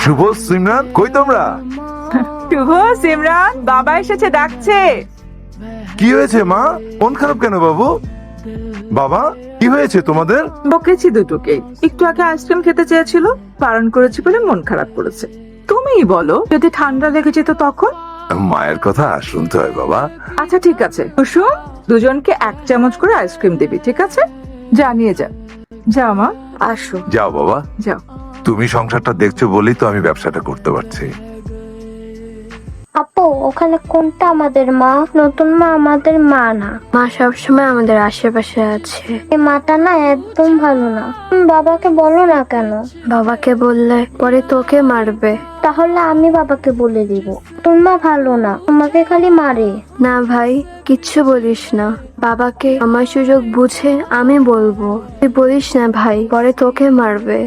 শুভ, সিমরান, কই তোমরা? শুভ, সিমরান, বাবা এসেছে, ডাকছে। কি হয়েছে মা? মন খারাপ কেন বাবু? বাবা, কি হয়েছে তোমাদের? বকেছি দুটোকে। একটু আগে আইসক্রিম খেতে চেয়েছিল, বারণ করেছি বলে মন খারাপ করেছে। তুমিই বলো, যদি ঠান্ডা লেগে যেত তখন? মায়ের কথা শুনতে হয় বাবা। আচ্ছা ঠিক আছে কুসুম, দুজনকে 1 চামচ করে আইসক্রিম দিবি, ঠিক আছে? জানিয়ে যা। যাও মা। আসো। যাও বাবা, যাও। তুমি সংসারটা দেখছো বলেই তো আমি ব্যবসাটা করতে পারছি। আপু, ওখানে কোনটা আমাদের মা? নতুন মা আমাদের মা না। মা সবসময় আমাদের আশেপাশে আছে। এই মাটা না একদম ভালো না। তুমি বাবাকে বলো না কেন? বাবাকে বললে পরে তোকে মারবে। তাহলে আমি বাবাকে বলে দিব। তোর মা ভালো না, তোমাকে খালি মারে। না ভাই, কিচ্ছু বলিস না। বাবাকে আমার সুযোগ বুঝে আমি বলবো। তুই বলিস না ভাই, পরে তোকে মারবে।